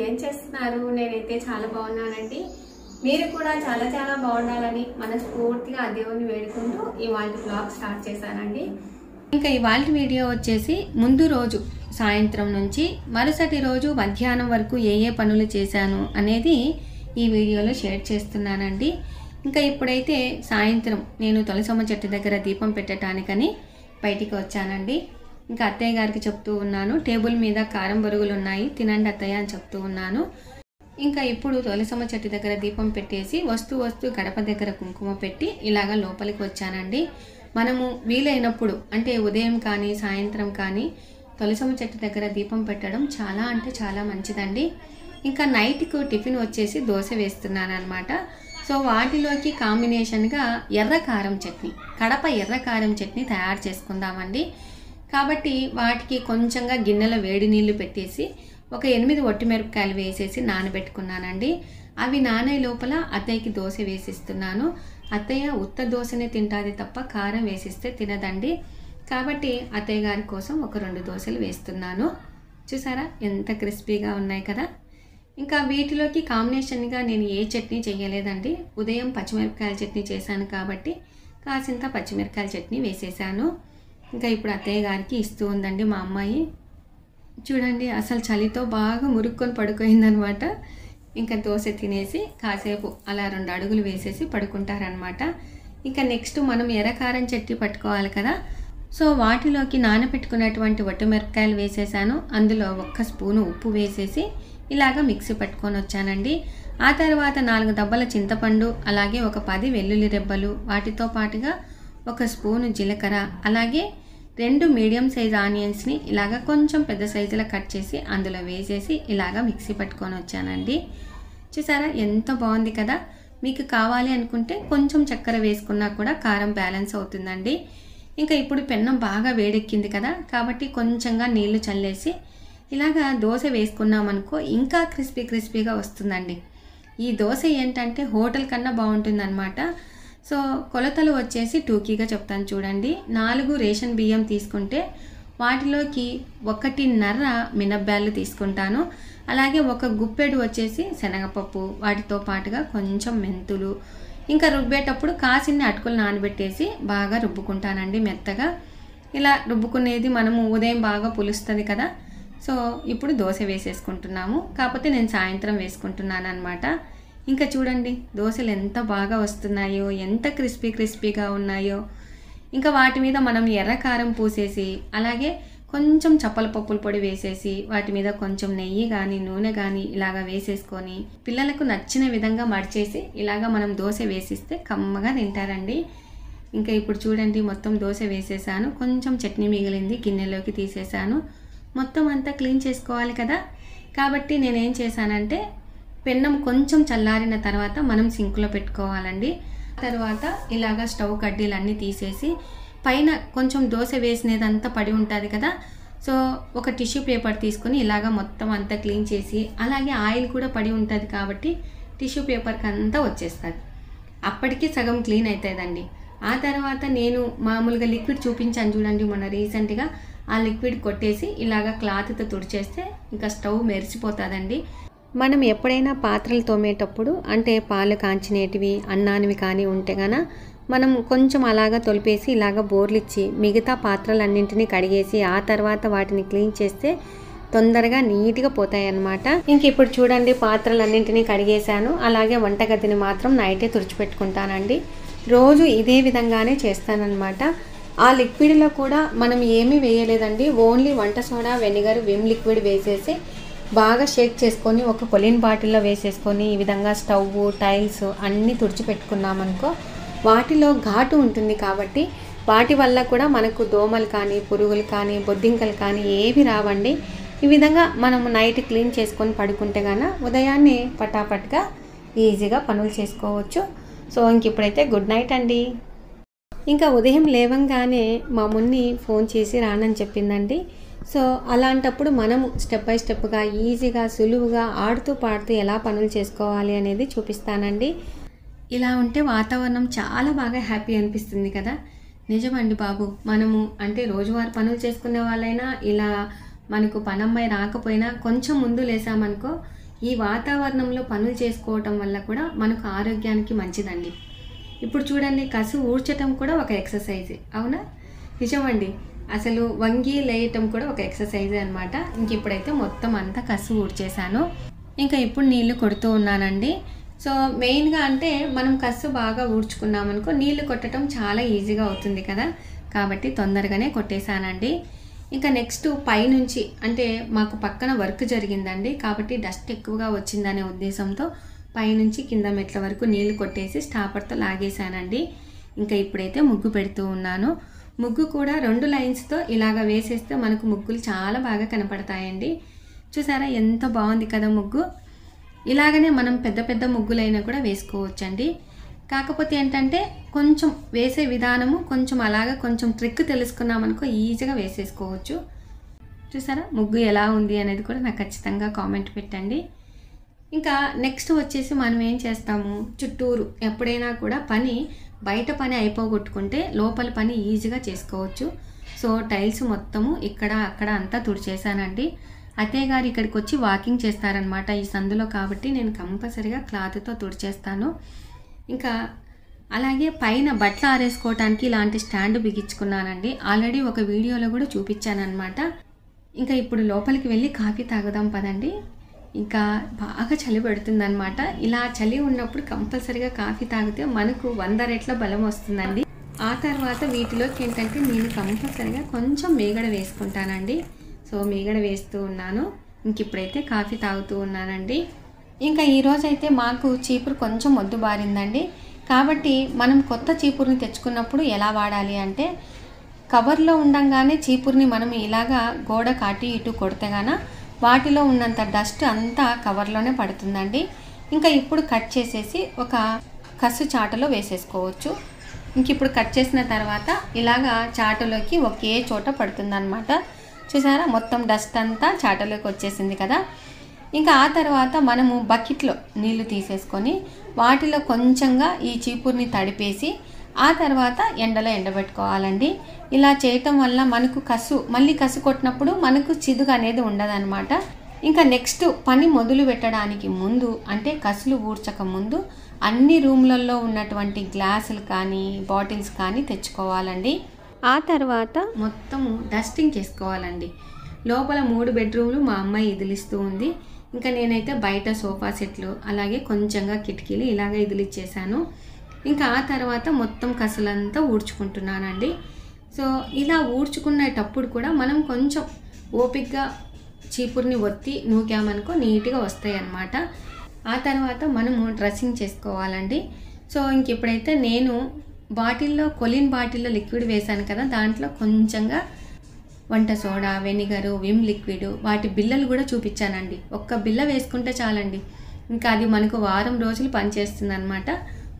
ఏం చేస్తున్నారు? నేనైతే చాలా బాగున్నానండి. మీరు కూడా చాలా చాలా బాగుండాలని మనస్ఫూర్తిగా ఆ దేవుని వేడుకుంటూ ఇవాళ వ్లాగ్ స్టార్ట్ చేశానండి. ఇంకా ఇవాళ వీడియో వచ్చేసి ముందు రోజు సాయంత్రం నుంచి మరుసటి రోజు మధ్యాహ్నం వరకు ఏ పనులు చేశాను అనేది ఈ వీడియోలో షేర్ చేస్తున్నానండి. ఇంకా ఇప్పుడైతే సాయంత్రం నేను తులసమ్మ చెట్టు దగ్గర దీపం పెట్టడానికని బయటికి వచ్చానండి. ఇంకా అత్తయ్య గారికి చెప్తూ ఉన్నాను, టేబుల్ మీద కారం బొరుగులు ఉన్నాయి, తినండి అత్తయ్య అని చెప్తూ ఉన్నాను. ఇంకా ఇప్పుడు తులసమ్మ చెట్టు దగ్గర దీపం పెట్టేసి వస్తూ గడప దగ్గర కుంకుమ పెట్టి ఇలాగ లోపలికి వచ్చానండి. మనము వీలైనప్పుడు అంటే ఉదయం కానీ సాయంత్రం కానీ తులసమ్మ చెట్టు దగ్గర దీపం పెట్టడం చాలా అంటే చాలా మంచిదండి. ఇంకా నైట్కు టిఫిన్ వచ్చేసి దోశ వేస్తున్నాను అనమాట. సో వాటిలోకి కాంబినేషన్గా ఎర్ర కారం చట్నీ, కడప ఎర్ర కారం చట్నీ తయారు చేసుకుందామండి. కాబట్టి వాటికి కొంచెంగా గిన్నెలో వేడి నీళ్లు పెట్టేసి ఒక 8 ఒట్టిమిరపకాయలు వేసేసి నానబెట్టుకున్నానండి. అవి నానే లోపల అత్తయ్యకి దోశ వేసిస్తున్నాను. అత్తయ్య ఉత్త దోశనే తింటుంది తప్ప కారం వేసిస్తే తినదండి. కాబట్టి అత్తయ్య గారి కోసం ఒక 2 దోశలు వేస్తున్నాను. చూసారా ఎంత క్రిస్పీగా ఉన్నాయి కదా. ఇంకా వీటిలోకి కాంబినేషన్గా నేను ఏ చట్నీ చేయలేదండి. ఉదయం పచ్చిమిరపకాయల చట్నీ చేశాను కాబట్టి కాసింత పచ్చిమిరపకాయల చట్నీ వేసేసాను. ఇంకా ఇప్పుడు అత్తయ్య గారికి ఇస్తూ ఉందండి మా అమ్మాయి. చూడండి అసలు చలితో బాగా మురుక్కొని పడుకోయిందనమాట. ఇంకా దోశ తినేసి కాసేపు అలా 2 అడుగులు వేసేసి పడుకుంటారనమాట. ఇంకా నెక్స్ట్ మనం ఎర్రకారం చట్నీ పట్టుకోవాలి కదా. సో వాటిలోకి నానబెట్టుకున్నటువంటి ఒట్టిమిరపకాయలు వేసేసాను. అందులో 1 స్పూను ఉప్పు వేసేసి ఇలాగ మిక్సీ పట్టుకొని వచ్చానండి. ఆ తర్వాత 4 దబ్బల చింతపండు, అలాగే ఒక 10 వెల్లుల్లి రెబ్బలు, వాటితో పాటుగా 1 స్పూను జీలకర్ర, అలాగే 2 మీడియం సైజ్ ఆనియన్స్ని ఇలాగ కొంచెం పెద్ద సైజులో కట్ చేసి అందులో వేసేసి ఇలాగ మిక్సీ పట్టుకొని వచ్చానండి. చూసారా ఎంత బాగుంది కదా. మీకు కావాలి అనుకుంటే కొంచెం చక్కెర వేసుకున్నా కూడా కారం బ్యాలెన్స్ అవుతుందండి. ఇంకా ఇప్పుడు పెన్నం బాగా వేడెక్కింది కదా, కాబట్టి కొంచెంగా నీళ్లు చల్లేసి ఇలాగా దోశ వేసుకున్నామనుకో ఇంకా క్రిస్పీగా వస్తుందండి. ఈ దోశ ఏంటంటే హోటల్ కన్నా బాగుంటుందన్నమాట. సో కొలతలు వచ్చేసి టూకీగా చెప్తాను చూడండి. 4 రేషన్ బియ్యం తీసుకుంటే వాటిలోకి 1.5 మినప్పాలు తీసుకుంటాను. అలాగే 1 గుప్పెడు వచ్చేసి శనగపప్పు, వాటితో పాటుగా కొంచెం మెంతులు, ఇంకా రుబ్బేటప్పుడు కాసిన్ని అటుకులు నానబెట్టేసి బాగా రుబ్బుకుంటానండి మెత్తగా. ఇలా రుబ్బుకునేది మనము ఉదయం బాగా పులుస్తుంది కదా. సో ఇప్పుడు దోశ వేసేసుకుంటున్నాము, కాకపోతే నేను సాయంత్రం వేసుకుంటున్నాను అనమాట. ఇంకా చూడండి దోశలు ఎంత బాగా వస్తున్నాయో, ఎంత క్రిస్పీగా ఉన్నాయో. ఇంకా వాటి మీద మనం ఎర్రకారం పూసేసి అలాగే కొంచెం చప్పల పప్పుల పొడి వేసేసి వాటి మీద కొంచెం నెయ్యి కానీ నూనె కానీ ఇలాగ వేసేసుకొని పిల్లలకు నచ్చిన విధంగా మడిచేసి ఇలాగ మనం దోశ వేసిస్తే కమ్మగా తింటారండి. ఇంకా ఇప్పుడు చూడండి మొత్తం దోశ వేసేసాను. కొంచెం చట్నీ మిగిలింది, గిన్నెలోకి తీసేసాను. మొత్తం అంతా క్లీన్ చేసుకోవాలి కదా. కాబట్టి నేనేం చేశానంటే పెన్నం కొంచెం చల్లారిన తర్వాత మనం సింక్లో పెట్టుకోవాలండి. తర్వాత ఇలాగ స్టవ్ కడ్డీలన్నీ తీసేసి పైన కొంచెం దోశ వేసినదంతా పడి ఉంటుంది కదా. సో ఒక టిష్యూ పేపర్ తీసుకొని ఇలాగ మొత్తం అంతా క్లీన్ చేసి, అలాగే ఆయిల్ కూడా పడి ఉంటుంది కాబట్టి టిష్యూ పేపర్కి అంతా వచ్చేస్తుంది. అప్పటికి సగం క్లీన్ అవుతుందండి. ఆ తర్వాత నేను మామూలుగా లిక్విడ్ చూపించాను చూడండి మొన్న రీసెంట్గా, ఆ లిక్విడ్ కొట్టేసి ఇలాగ క్లాత్తో తుడిచేస్తే ఇంకా స్టవ్ మెరిసిపోతుందండి. మనం ఎప్పుడైనా పాత్రలు తోమేటప్పుడు అంటే పాలు కాంచినేటివి అన్నానివి కానీ ఉంటే గాన మనం కొంచెం అలాగా తొలిపేసి ఇలాగ బోర్లిచ్చి మిగతా పాత్రలన్నింటినీ కడిగేసి ఆ తర్వాత వాటిని క్లీన్ చేస్తే తొందరగా నీట్గా పోతాయి అన్నమాట. ఇంక ఇప్పుడు చూడండి పాత్రలన్నింటినీ కడిగేశాను. అలాగే వంటగదిని మాత్రం నైటే తుడిచిపెట్టుకుంటానండి. రోజు ఇదే విధంగానే చేస్తానన్నమాట. ఆ లిక్విడ్లో కూడా మనం ఏమీ వేయలేదండి, ఓన్లీ వంట సోడా, వెనిగర్, విమ్ లిక్విడ్ వేసేసి బాగా షేక్ చేసుకొని ఒక కొలిన్ బాటిల్లో వేసేసుకొని ఈ విధంగా స్టవ్, టైల్స్ అన్నీ తుడిచిపెట్టుకున్నామనుకో వాటిలో ఘాటు ఉంటుంది కాబట్టి వాటి వల్ల కూడా మనకు దోమలు కానీ పురుగులు కానీ బొద్దింకలు కానీ ఏవి రావండి. ఈ విధంగా మనము నైట్ క్లీన్ చేసుకొని పడుకుంటే గాన ఉదయాన్నే పటాపట్గా ఈజీగా పనులు చేసుకోవచ్చు. సో ఇంక ఇప్పుడైతే గుడ్ నైట్ అండి. ఇంకా ఉదయం లేవంగానే మా మున్ని ఫోన్ చేసి రానని చెప్పిందండి. సో అలాంటప్పుడు మనము స్టెప్ బై స్టెప్గా ఈజీగా సులువుగా ఆడుతూ పాడుతూ ఎలా పనులు చేసుకోవాలి అనేది చూపిస్తానండి. ఇలా ఉంటే వాతావరణం చాలా బాగా హ్యాపీ అనిపిస్తుంది కదా. నిజమండి బాబు, మనము అంటే రోజువారీ పనులు చేసుకునే వాళ్ళైనా ఇలా మనకు పనమ్మాయి రాకపోయినా కొంచెం ముందు లేసామనుకో ఈ వాతావరణంలో పనులు చేసుకోవటం వల్ల కూడా మనకు ఆరోగ్యానికి మంచిదండి. ఇప్పుడు చూడండి, కసు ఊడ్చటం కూడా ఒక ఎక్సర్సైజే, అవునా? నిజమండి, అసలు వంగి లేయటం కూడా ఒక ఎక్సర్సైజే అనమాట. ఇంక ఇప్పుడైతే మొత్తం అంతా కసు ఊడ్చేసాను. ఇంకా ఇప్పుడు నీళ్లు కొడుతూ ఉన్నానండి. సో మెయిన్గా అంటే మనం కసు బాగా ఊడ్చుకున్నామనుకో నీళ్లు కొట్టడం చాలా ఈజీగా అవుతుంది కదా, కాబట్టి తొందరగానే కొట్టేశానండి. ఇంకా నెక్స్ట్ పైనుంచి అంటే మాకు పక్కన వర్క్ జరిగిందండి, కాబట్టి డస్ట్ ఎక్కువగా వచ్చిందనే ఉద్దేశంతో పైనుంచి కింద మెట్ల వరకు నీళ్లు కొట్టేసి స్టాపర్తో లాగేశానండి. ఇంకా ఇప్పుడైతే ముగ్గు పెడుతూ ఉన్నాను. ముగ్గు కూడా 2 లైన్స్తో ఇలాగ వేసేస్తే మనకు ముగ్గులు చాలా బాగా కనపడతాయండి. చూసారా ఎంత బాగుంది కదా ముగ్గు. ఇలాగనే మనం పెద్ద పెద్ద ముగ్గులైనా కూడా వేసుకోవచ్చండి. కాకపోతే ఏంటంటే కొంచెం వేసే విధానము కొంచెం అలాగా కొంచెం ట్రిక్ తెలుసుకున్నామనుకో ఈజీగా వేసేసుకోవచ్చు. చూసారా ముగ్గు ఎలా ఉంది అనేది కూడా నాకు ఖచ్చితంగా కామెంట్ పెట్టండి. ఇంకా నెక్స్ట్ వచ్చేసి మనం ఏం చేస్తాము, చుట్టూరు ఎప్పుడైనా కూడా పని బయట పని అయిపోగొట్టుకుంటే లోపల పని ఈజీగా చేసుకోవచ్చు. సో టైల్స్ మొత్తము ఇక్కడ అక్కడ అంతా తుడిచేసానండి. అత్తయ్య గారు ఇక్కడికి వచ్చి వాకింగ్ చేస్తారనమాట ఈ సందులో, కాబట్టి నేను కంపల్సరీగా క్లాత్తో తుడిచేస్తాను. ఇంకా అలాగే పైన బట్టలు ఆరేసుకోవటానికి ఇలాంటి స్టాండ్ బిగించుకున్నానండి. ఆల్రెడీ ఒక వీడియోలో కూడా చూపించానమాట. ఇంకా ఇప్పుడు లోపలికి వెళ్ళి కాఫీ తాగుదాం పదండి. ఇంకా బాగా చలి పెడుతుందనమాట. ఇలా చలి ఉన్నప్పుడు కంపల్సరీగా కాఫీ తాగితే మనకు 100 రెట్ల బలం వస్తుందండి. ఆ తర్వాత వీటిలోకి ఏంటంటే నేను కంపల్సరీగా కొంచెం మీగడ వేసుకుంటానండి. సో మీగడ వేస్తూ ఉన్నాను. ఇంక ఇప్పుడైతే కాఫీ తాగుతూ ఉన్నానండి. ఇంకా ఈరోజైతే మాకు చీపురు కొంచెం మొద్దు బారిందండి. కాబట్టి మనం కొత్త చీపురుని తెచ్చుకున్నప్పుడు ఎలా వాడాలి అంటే, కవర్లో ఉండంగానే చీపురుని మనం ఇలాగా గోడ కాటి ఇటు కొడితే గాన వాటిలో ఉన్నంత డస్ట్ అంతా కవర్లోనే పడుతుందండి. ఇంకా ఇప్పుడు కట్ చేసేసి ఒక కసు చాటలో వేసేసుకోవచ్చు. ఇంక ఇప్పుడు కట్ చేసిన తర్వాత ఇలాగా చాటలోకి ఒకే చోట పడుతుందన్నమాట. చూసారా మొత్తం డస్ట్ అంతా చాటలోకి వచ్చేసింది కదా. ఇంకా ఆ తర్వాత మనము బకెట్లో నీళ్లు తీసేసుకొని వాటిలో కొంచెంగా ఈ చీపుర్ని తడిపేసి ఆ తర్వాత ఎండలో ఎండబెట్టుకోవాలండి. ఇలా చేయటం వల్ల మనకు మళ్ళీ కసు కొట్టినప్పుడు మనకు చిదుగు అనేది ఉండదన్నమాట. ఇంకా నెక్స్ట్ పని మొదలు పెట్టడానికి ముందు అంటే కసులు ఊడ్చక ముందు అన్ని రూమ్లలో ఉన్నటువంటి గ్లాసులు కానీ బాటిల్స్ కానీ తెచ్చుకోవాలండి. ఆ తర్వాత మొత్తము డస్టింగ్ చేసుకోవాలండి. లోపల 3 బెడ్రూమ్లు మా అమ్మాయి ఇదిలిస్తూ ఉంది. ఇంకా నేనైతే బయట సోఫా సెట్లు అలాగే కొంచెంగా కిటికీలు ఇలాగ ఇదిలిచ్చేసాను. ఇంకా ఆ తర్వాత మొత్తం కసులంతా ఊడ్చుకుంటున్నానండి. సో ఇలా ఊడ్చుకునేటప్పుడు కూడా మనం కొంచెం ఓపికగా చీపుర్ని ఒత్తి నూకామనుకో నీట్గా వస్తాయి అన్నమాట. ఆ తర్వాత మనము డ్రెస్సింగ్ చేసుకోవాలండి. సో ఇంక ఇప్పుడైతే నేను కొలిన్ బాటిల్లో లిక్విడ్ వేశాను కదా, దాంట్లో కొంచెంగా వంట సోడా, వెనిగరు, విమ్ లిక్విడ్ వాటి బిల్లలు కూడా చూపించానండి. ఒక్క బిల్ల వేసుకుంటే చాలండి, ఇంకా అది మనకు వారం రోజులు పనిచేస్తుంది అనమాట.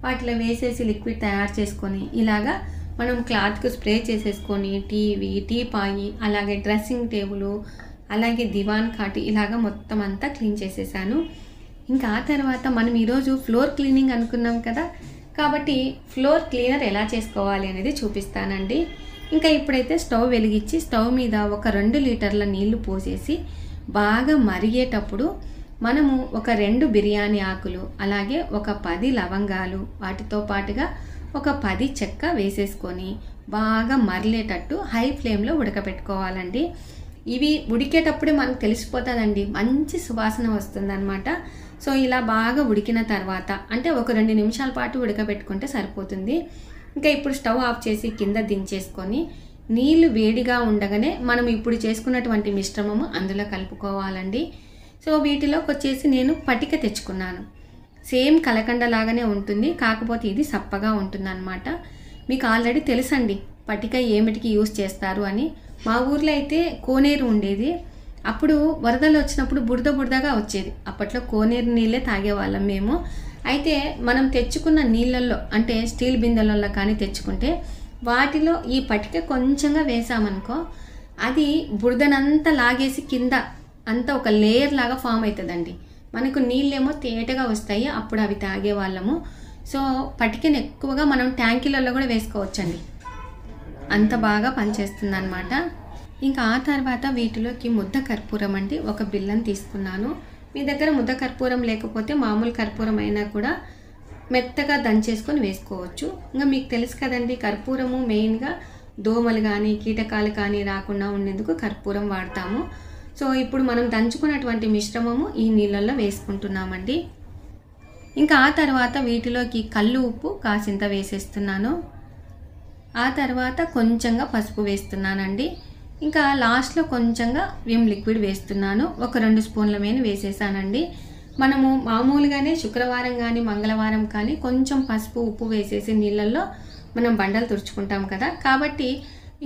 వాటిలో వేసేసి లిక్విడ్ తయారు చేసుకొని ఇలాగా మనం క్లాత్కు స్ప్రే చేసేసుకొని టీవీ, టీపాయి, అలాగే డ్రెస్సింగ్ టేబుల్, అలాగే దివాన్ కాటి ఇలాగా మొత్తం అంతా క్లీన్ చేసేసాను. ఇంకా ఆ తర్వాత మనం ఈరోజు ఫ్లోర్ క్లీనింగ్ అనుకున్నాం కదా, కాబట్టి ఫ్లోర్ క్లీనర్ ఎలా చేసుకోవాలి అనేది చూపిస్తానండి. ఇంకా ఇప్పుడైతే స్టవ్ వెలిగించి స్టవ్ మీద ఒక 2 లీటర్ల నీళ్లు పోసేసి బాగా మరిగేటప్పుడు మనము ఒక 2 బిర్యానీ ఆకులు అలాగే ఒక 10 లవంగాలు వాటితో పాటుగా ఒక 10 చెక్క వేసేసుకొని బాగా మరలేటట్టు హై ఫ్లేమ్లో ఉడకబెట్టుకోవాలండి. ఇవి ఉడికేటప్పుడే మనకు తెలిసిపోతుందండి, మంచి సువాసన వస్తుందన్నమాట. సో ఇలా బాగా ఉడికిన తర్వాత అంటే ఒక 2 నిమిషాల పాటు ఉడకబెట్టుకుంటే సరిపోతుంది. ఇంకా ఇప్పుడు స్టవ్ ఆఫ్ చేసి కింద దించేసుకొని నీళ్లు వేడిగా ఉండగానే మనం ఇప్పుడు చేసుకున్నటువంటి మిశ్రమము అందులో కలుపుకోవాలండి. సో వీటిలోకి వచ్చేసి నేను పటిక తెచ్చుకున్నాను. సేమ్ కలకండ లాగానే ఉంటుంది, కాకపోతే ఇది సప్పగా ఉంటుందన్నమాట. మీకు ఆల్రెడీ తెలుసండి పటిక ఏమిటికి యూస్ చేస్తారు అని. మా ఊర్లో అయితే కోనేరు ఉండేది. అప్పుడు వరదలు వచ్చినప్పుడు బురదగా వచ్చేది. అప్పట్లో కోనేరు నీళ్ళే తాగేవాళ్ళం మేము. అయితే మనం తెచ్చుకున్న నీళ్ళల్లో అంటే స్టీల్ బిందెలలో కానీ తెచ్చుకుంటే వాటిలో ఈ పటిక కొంచెంగా వేసామనుకో అది బురదనంతా లాగేసి కింద అంతా ఒక లేయర్ లాగా ఫామ్ అవుతుందండి. మనకు నీళ్ళేమో తేటగా వస్తాయి, అప్పుడు అవి తాగేవాళ్ళము. సో పటికను ఎక్కువగా మనం ట్యాంకీలలో కూడా వేసుకోవచ్చండి, అంత బాగా పనిచేస్తుంది అన్నమాట. ఇంకా ఆ తర్వాత వీటిలోకి ముద్ద కర్పూరం అండి ఒక బిల్లం తీసుకున్నాను. మీ దగ్గర ముద్ద కర్పూరం లేకపోతే మామూలు కర్పూరం అయినా కూడా మెత్తగా దంచేసుకొని వేసుకోవచ్చు. ఇంకా మీకు తెలుసు కదండి, కర్పూరము మెయిన్గా దోమలు కానీ కీటకాలు కానీ రాకుండా ఉండేందుకు కర్పూరం వాడతాము. సో ఇప్పుడు మనం దంచుకున్నటువంటి మిశ్రమము ఈ నీళ్ళల్లో వేసుకుంటున్నామండి. ఇంకా ఆ తర్వాత వీటిలోకి కల్లు ఉప్పు కాసింత వేసేస్తున్నాను. ఆ తర్వాత కొంచెంగా పసుపు వేస్తున్నానండి. ఇంకా లాస్ట్లో కొంచెంగా విమ్ లిక్విడ్ వేస్తున్నాను. ఒక 2 స్పూన్ల మీద వేసేసానండి. మనము మామూలుగానే శుక్రవారం కానీ మంగళవారం కానీ కొంచెం పసుపు ఉప్పు వేసేసి నీళ్ళల్లో మనం బండలు తుడుచుకుంటాం కదా, కాబట్టి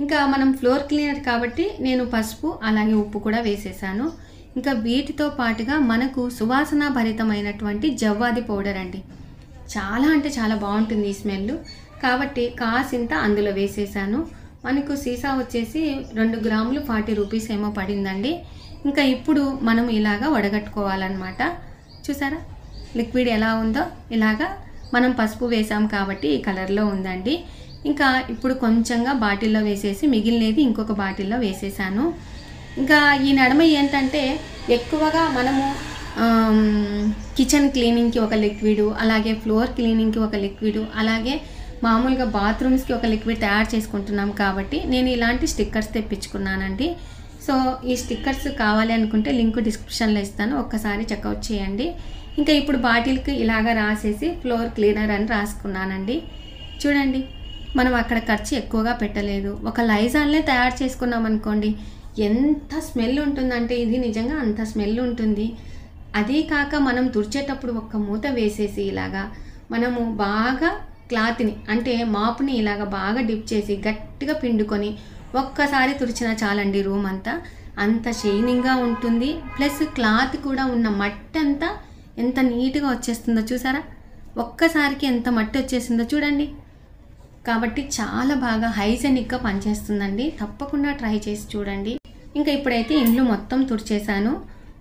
ఇంకా మనం ఫ్లోర్ క్లీనర్ కాబట్టి నేను పసుపు అలాగే ఉప్పు కూడా వేసేసాను. ఇంకా వీటితో పాటుగా మనకు సువాసన భరితమైనటువంటి జవ్వాది పౌడర్ అండి, చాలా అంటే చాలా బాగుంటుంది ఈ స్మెల్, కాబట్టి కాసింత అందులో వేసేసాను. మనకు సీసా వచ్చేసి 2 గ్రాములు 40 రూపీస్ ఏమో పడిందండి. ఇంకా ఇప్పుడు మనం ఇలాగా వడగట్టుకోవాలన్నమాట. చూసారా లిక్విడ్ ఎలా ఉందో, ఇలాగా మనం పసుపు వేసాం కాబట్టి ఈ కలర్లో ఉందండి. ఇంకా ఇప్పుడు కొంచెంగా బాటిల్లో వేసేసి మిగిలినది ఇంకొక బాటిల్లో వేసేసాను. ఇంకా ఈ నడమ ఏంటంటే ఎక్కువగా మనము కిచెన్ క్లీనింగ్కి ఒక లిక్విడ్, అలాగే ఫ్లోర్ క్లీనింగ్కి ఒక లిక్విడ్, అలాగే మామూలుగా బాత్రూమ్స్కి ఒక లిక్విడ్ తయారు చేసుకుంటున్నాం కాబట్టి నేను ఇలాంటి స్టిక్కర్స్ తెప్పించుకున్నానండి. సో ఈ స్టిక్కర్స్ కావాలి అనుకుంటే లింక్ డిస్క్రిప్షన్లో ఇస్తాను, ఒక్కసారి చెక్అవుట్ చేయండి. ఇంకా ఇప్పుడు బాటిల్కి ఇలాగా రాసేసి ఫ్లోర్ క్లీనర్ అని రాసుకున్నానండి. చూడండి, మనం అక్కడ ఖర్చు ఎక్కువగా పెట్టలేదు. ఒక లైజాల్నే తయారు చేసుకున్నాం అనుకోండి, ఎంత స్మెల్ ఉంటుందంటే ఇది నిజంగా అంత స్మెల్ ఉంటుంది. అదే కాక మనం తుడిచేటప్పుడు ఒక్క మూత వేసేసి ఇలాగా మనము బాగా క్లాత్ని అంటే మాపుని ఇలాగ బాగా డిప్ చేసి గట్టిగా పిండుకొని ఒక్కసారి తుడిచినా చాలండి రూమ్ అంతా, అంత షైనింగ్గా ఉంటుంది. ప్లస్ క్లాత్ కూడా ఉన్న మట్టి అంతా ఎంత నీట్గా వచ్చేస్తుందో చూసారా, ఒక్కసారికి ఎంత మట్టి వచ్చేసిందో చూడండి. కాబట్టి చాలా బాగా హైజెనిక్గా పనిచేస్తుందండి, తప్పకుండా ట్రై చేసి చూడండి. ఇంకా ఇప్పుడైతే ఇండ్లు మొత్తం తుడిచేసాను.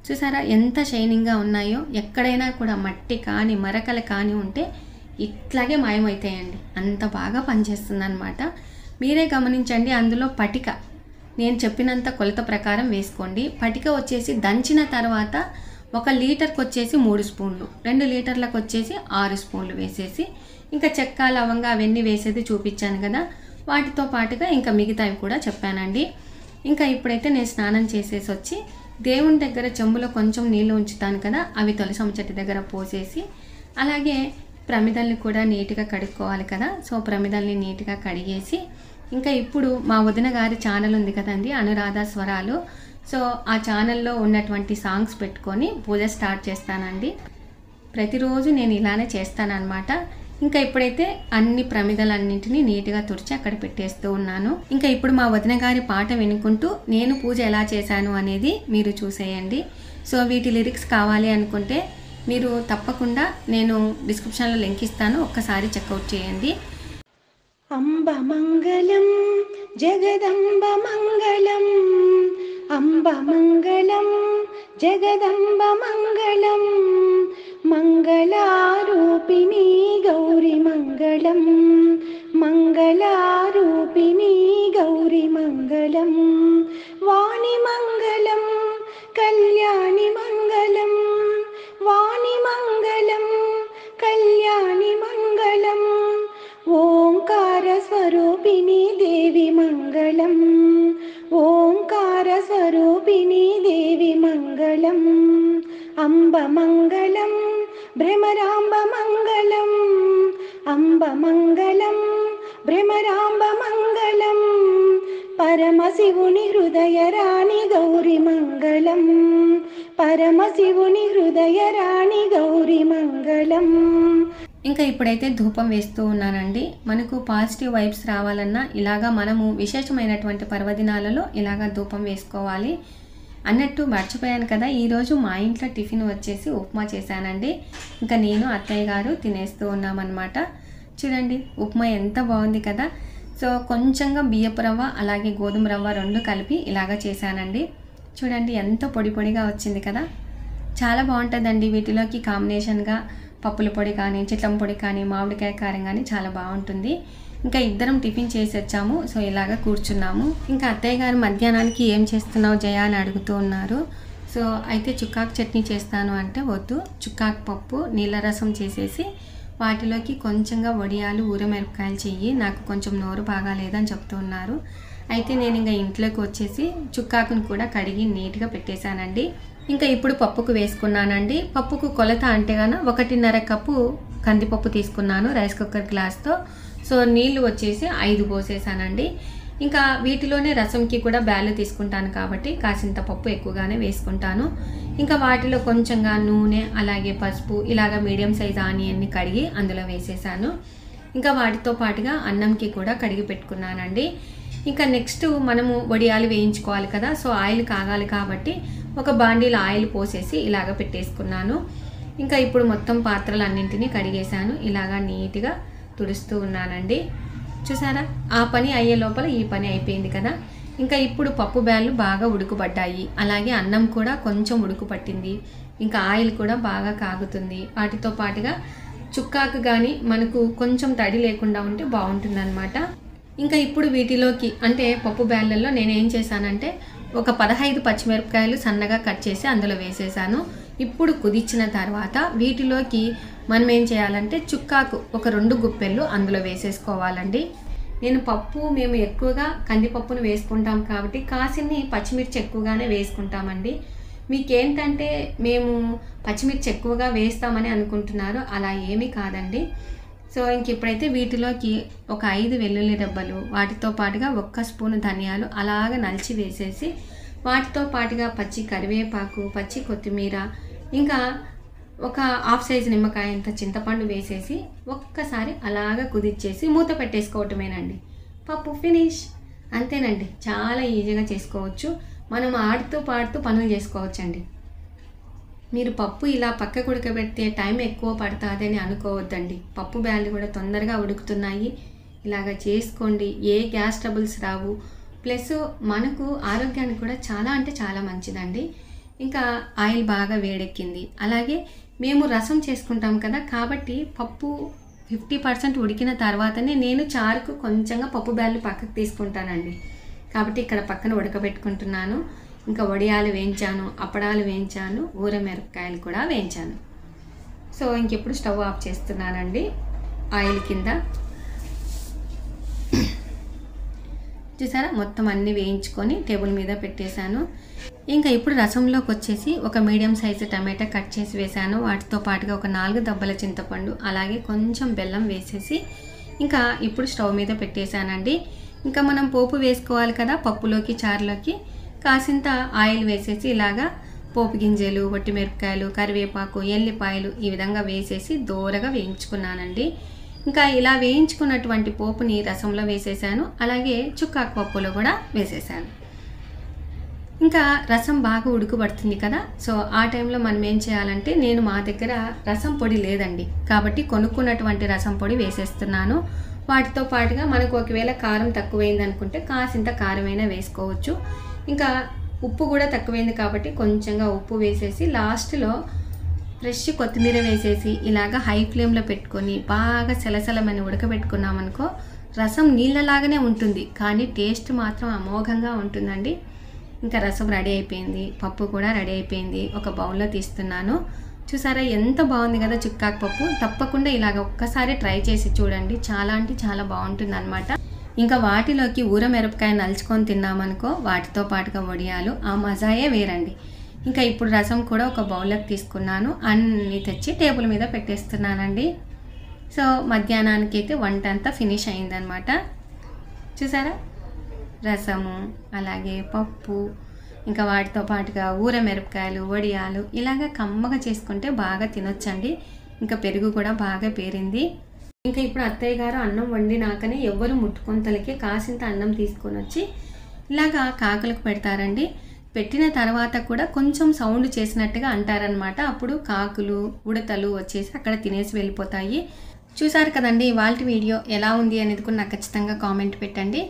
చూసారా ఎంత షైనింగ్గా ఉన్నాయో, ఎక్కడైనా కూడా మట్టి కానీ మరకలు కానీ ఉంటే ఇట్లాగే మాయమవుతాయండి, అంత బాగా పనిచేస్తుంది అన్నమాట. మీరే గమనించండి. అందులో పటిక నేను చెప్పినంత కొలత ప్రకారం వేసుకోండి. పటిక వచ్చేసి దంచిన తర్వాత 1 లీటర్కి వచ్చేసి 3 స్పూన్లు, 2 లీటర్లకు వచ్చేసి 6 స్పూన్లు వేసేసి ఇంకా చెక్క లవంగా అవన్నీ వేసేది చూపించాను కదా, వాటితో పాటుగా ఇంకా మిగతావి కూడా చెప్పానండి. ఇంకా ఇప్పుడైతే నేను స్నానం చేసేసి వచ్చి దేవుని దగ్గర చెంబులో కొంచెం నీళ్ళు ఉంచుతాను కదా, అవి తులసమ్మ చెట్టు దగ్గర పోసేసి అలాగే ప్రమిదల్ని కూడా నీట్గా కడుక్కోవాలి కదా. సో ప్రమిదల్ని నీట్గా కడిగేసి ఇంకా ఇప్పుడు మా వదిన గారి ఛానల్ ఉంది కదండి, అనురాధ స్వరాలు. సో ఆ ఛానల్లో ఉన్నటువంటి సాంగ్స్ పెట్టుకొని పూజ స్టార్ట్ చేస్తానండి. ప్రతిరోజు నేను ఇలానే చేస్తానన్నమాట. ఇంకా ఇప్పుడైతే అన్ని ప్రమిదలన్నింటినీ నీట్గా తుడిచి అక్కడ పెట్టేస్తూ ఉన్నాను. ఇంకా ఇప్పుడు మా వదిన గారి పాట వినుకుంటూ నేను పూజ ఎలా చేశాను అనేది మీరు చూసేయండి. సో వీటి లిరిక్స్ కావాలి అనుకుంటే మీరు తప్పకుండా నేను డిస్క్రిప్షన్లో లింక్ ఇస్తాను, ఒక్కసారి చెక్అవుట్ చేయండి. అంబ మంగళం జగదంబ మంగళం, అంబ మంగళం జగదంబ మంగళం, మంగళారూపిణి గౌరి మంగళం, మంగళారూపిణి గౌరి మంగళం, వాణి మంగళం కళ్యాణి మంగళం, వాణి మంగళం కళ్యాణి మంగళం, ఓంకార స్వరూపిణి దేవి మంగళం, ఓంకార స్వరూపిణి దేవి మంగళం, అంబ మంగళం భ్రమరాంబ మంగళం, అంబ మంగళం భ్రమరాంబ మంగళం, పరమశివుని హృదయ రాణి గౌరి మంగళం, పరమశివుని హృదయ రాణి గౌరి మంగళం. ఇంకా ఇప్పుడైతే ధూపం వేస్తూ ఉన్నానండి. మనకు పాజిటివ్ వైబ్స్ రావాలన్నా ఇలాగా మనము విశేషమైనటువంటి పర్వదినాలలో ఇలాగా ధూపం వేసుకోవాలి. అన్నట్టు మర్చిపోయాను కదా, ఈరోజు మా ఇంట్లో టిఫిన్ వచ్చేసి ఉప్మా చేశానండి. ఇంకా నేను అత్తయ్య గారు తినేస్తూ ఉన్నామన్నమాట. చూడండి ఉప్మా ఎంత బాగుంది కదా. సో కొంచెంగా బియ్యపు రవ్వ అలాగే గోధుమ రవ్వ 2 కలిపి ఇలాగా చేశానండి. చూడండి ఎంత పొడి పొడిగా వచ్చింది కదా, చాలా బాగుంటుందండి. వీటిలోకి కాంబినేషన్గా పప్పుల పొడి కానీ చిట్లం పొడి కానీ మామిడికాయ కారం కానీ చాలా బాగుంటుంది. ఇంకా ఇద్దరం టిఫిన్ చేసి వచ్చాము. సో ఇలాగ కూర్చున్నాము. ఇంకా అత్తయ్య గారు మధ్యాహ్నానికి ఏం చేస్తున్నావు జయ అని అడుగుతూ ఉన్నారు. సో అయితే చుక్కాకు చట్నీ చేస్తాను అంటే వద్దు, చుక్కాకు పప్పు నీళ్ళ రసం చేసేసి వాటిలోకి కొంచెంగా వడియాలు ఊరమిరపకాయలు చెయ్యి, నాకు కొంచెం నోరు బాగాలేదని చెప్తూ ఉన్నారు. అయితే నేను ఇంకా ఇంట్లోకి వచ్చేసి చుక్కాకును కూడా కడిగి నీట్గా పెట్టేశానండి. ఇంకా ఇప్పుడు పప్పుకు వేసుకున్నానండి. పప్పుకు కొలత అంటే గాన 1.5 కప్పు కందిపప్పు తీసుకున్నాను రైస్ కుక్కర్ గ్లాస్తో. సో నీళ్లు వచ్చేసి 5 పోసేసానండి. ఇంకా వీటిలోనే రసంకి కూడా బ్యాలు తీసుకుంటాను కాబట్టి కాసింత పప్పు ఎక్కువగానే వేసుకుంటాను. ఇంకా వాటిలో కొంచెంగా నూనె అలాగే పసుపు ఇలాగ మీడియం సైజ్ ఆనియన్ని కడిగి అందులో వేసేసాను. ఇంకా వాటితో పాటుగా అన్నంకి కూడా కడిగి పెట్టుకున్నానండి. ఇంకా నెక్స్ట్ మనము వడియాలు వేయించుకోవాలి కదా. సో ఆయిల్ కాగాలి కాబట్టి ఒక బాండీలో ఆయిల్ పోసేసి ఇలాగ పెట్టేసుకున్నాను. ఇంకా ఇప్పుడు మొత్తం పాత్రలన్నింటినీ కడిగేశాను. ఇలాగా నీట్గా తుడుస్తూ ఉన్నానండి. చూసారా, ఆ పని అయ్యే లోపల ఈ పని అయిపోయింది కదా. ఇంకా ఇప్పుడు పప్పు బ్యాళ్ళు బాగా ఉడుకుపడ్డాయి, అలాగే అన్నం కూడా కొంచెం ఉడుకు పట్టింది. ఇంకా ఆయిల్ కూడా బాగా కాగుతుంది. వాటితో పాటుగా చుక్కాకు కానీ మనకు కొంచెం తడి లేకుండా ఉంటే బాగుంటుందన్నమాట. ఇంకా ఇప్పుడు వీటిలోకి అంటే పప్పు బ్యాళ్ళల్లో నేనేం చేశానంటే ఒక 15 పచ్చిమిరపకాయలు సన్నగా కట్ చేసి అందులో వేసేసాను. ఇప్పుడు కుదించిన తర్వాత వీటిలోకి మనం ఏం చేయాలంటే చుక్కాకు ఒక 2 గుప్పెళ్ళు అందులో వేసేసుకోవాలండి. నేను మేము ఎక్కువగా కందిపప్పును వేసుకుంటాం కాబట్టి కాసిన్ని పచ్చిమిర్చి ఎక్కువగానే వేసుకుంటామండి. మీకేంటంటే మేము పచ్చిమిర్చి ఎక్కువగా వేస్తామని అనుకుంటున్నారు, అలా ఏమీ కాదండి. సో ఇంక ఇప్పుడైతే వీటిలోకి ఒక 5 వెల్లుల్లి రెబ్బలు, వాటితో పాటుగా 1 స్పూను ధనియాలు అలాగ నలిచి వేసేసి వాటితో పాటుగా పచ్చి కరివేపాకు, పచ్చి కొత్తిమీర, ఇంకా ఒక హాఫ్ సైజు నిమ్మకాయ అంత చింతపండు వేసేసి ఒక్కసారి అలాగ కుదిర్చేసి మూత పెట్టేసుకోవటమేనండి. పప్పు ఫినిష్. అంతేనండి, చాలా ఈజీగా చేసుకోవచ్చు. మనం ఆడుతూ పాడుతూ పనులు చేసుకోవచ్చండి. మీరు పప్పు ఇలా పక్కకు ఉడకబెడితే టైం ఎక్కువ పడుతుంది అని అనుకోవద్దండి. పప్పు బ్యాళ్ళు కూడా తొందరగా ఉడుకుతున్నాయి. ఇలాగ చేసుకోండి, ఏ గ్యాస్ ట్రబుల్స్ రావు. ప్లస్ మనకు ఆరోగ్యానికి కూడా చాలా అంటే చాలా మంచిదండి. ఇంకా ఆయిల్ బాగా వేడెక్కింది. అలాగే మేము రసం చేసుకుంటాం కదా, కాబట్టి పప్పు 50% ఉడికిన తర్వాతనే నేను చారుకు కొంచెంగా పప్పు బ్యాళ్ళు పక్కకు తీసుకుంటానండి. కాబట్టి ఇక్కడ పక్కన ఉడకబెట్టుకుంటున్నాను. ఇంకా వడియాలు వేయించాను, అప్పడాలు వేయించాను, ఊరమిరపకాయలు కూడా వేయించాను. సో ఇంకెప్పుడు స్టవ్ ఆఫ్ చేస్తున్నానండి. ఆయిల్ కింద చూసారా, మొత్తం అన్నీ వేయించుకొని టేబుల్ మీద పెట్టేశాను. ఇంకా ఇప్పుడు రసంలోకి వచ్చేసి ఒక మీడియం సైజు టమాటా కట్ చేసి వేశాను. వాటితో పాటుగా ఒక 4 దబ్బల చింతపండు అలాగే కొంచెం బెల్లం వేసేసి ఇంకా ఇప్పుడు స్టవ్ మీద పెట్టేశానండి. ఇంకా మనం పోపు వేసుకోవాలి కదా పప్పులోకి, చారులోకి. కాసింత ఆయిల్ వేసేసి ఇలాగా పోపు గింజలు, వట్టిమిరపకాయలు, కరివేపాకు, ఎల్లిపాయలు ఈ విధంగా వేసేసి దోరగా వేయించుకున్నానండి. ఇంకా ఇలా వేయించుకున్నటువంటి పోపుని రసంలో వేసేసాను, అలాగే చుక్కాకు పప్పులో కూడా వేసేసాను. ఇంకా రసం బాగా ఉడుకుపడుతుంది కదా. సో ఆ టైంలో మనం ఏం చేయాలంటే, నేను మా దగ్గర రసం పొడి లేదండి కాబట్టి కొనుక్కున్నటువంటి రసం పొడి వేసేస్తున్నాను. వాటితో పాటుగా మనకు ఒకవేళ కారం తక్కువైంది అనుకుంటే కాసింత కారమైనా వేసుకోవచ్చు. ఇంకా ఉప్పు కూడా తక్కువైంది కాబట్టి కొంచెంగా ఉప్పు వేసేసి లాస్ట్లో ఫ్రెష్ కొత్తిమీర వేసేసి ఇలాగ హై ఫ్లేమ్లో పెట్టుకొని బాగా సలసలమని ఉడకబెట్టుకున్నామనుకో రసం నీళ్ళలాగానే ఉంటుంది, కానీ టేస్ట్ మాత్రం అమోఘంగా ఉంటుందండి. ఇంకా రసం రెడీ అయిపోయింది, పప్పు కూడా రెడీ అయిపోయింది. ఒక బౌల్లో తీస్తున్నాను. చూసారా ఎంత బాగుంది కదా చుక్కాకు పప్పు. తప్పకుండా ఇలాగ ఒక్కసారి ట్రై చేసి చూడండి, చాలా అంటే చాలా బాగుంటుంది అనమాట. ఇంకా వాటిలోకి ఊరమిరపకాయ నలుచుకొని తిన్నామనుకో వాటితో పాటుగా వడియాలు, ఆ మజాయే వేరండి. ఇంకా ఇప్పుడు రసం కూడా ఒక బౌల్లోకి తీసుకున్నాను, అన్నీ తెచ్చి టేబుల్ మీద పెట్టేస్తున్నానండి. సో మధ్యాహ్నానికి అయితే వంట అంతా ఫినిష్ అయిందనమాట. చూసారా, రసము అలాగే పప్పు, ఇంకా వాటితో పాటుగా ఊరమిరపకాయలు, వడియాలు ఇలాగ కమ్మగా చేసుకుంటే బాగా తినొచ్చండి. ఇంకా పెరుగు కూడా బాగా పేరింది. ఇంకా ఇప్పుడు అత్తయ్య గారు అన్నం వండినాకనే ఎవ్వరు ముట్టుకొంతలకి కాసింత అన్నం తీసుకొని వచ్చి ఇలాగా కాకులకు పెడతారండి. పెట్టిన తర్వాత కూడా కొంచెం సౌండ్ చేసినట్టుగా అంటారనమాట. అప్పుడు కాకులు, ఉడతలు వచ్చేసి అక్కడ తినేసి వెళ్ళిపోతాయి. చూసారు కదండి ఇవాళ వీడియో ఎలా ఉంది అనేది కూడా నాకు ఖచ్చితంగా కామెంట్ పెట్టండి.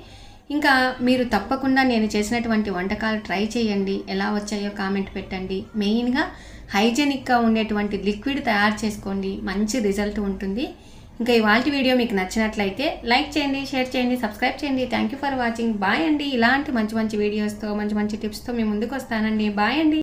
ఇంకా మీరు తప్పకుండా నేను చేసినటువంటి వంటకాలు ట్రై చేయండి, ఎలా వచ్చాయో కామెంట్ పెట్టండి. మెయిన్గా హైజెనిక్గా ఉండేటువంటి లిక్విడ్ తయారు చేసుకోండి, మంచి రిజల్ట్ ఉంటుంది. ఇంకా ఇవాళ వీడియో మీకు నచ్చినట్లయితే లైక్ చేయండి, షేర్ చేయండి, సబ్స్క్రైబ్ చేయండి. Thank you for watching. Bye అండి. ఇలాంటి మంచి మంచి వీడియోస్తో మంచి మంచి టిప్స్తో మీ ముందుకు వస్తానండి. బాయ్ అండి.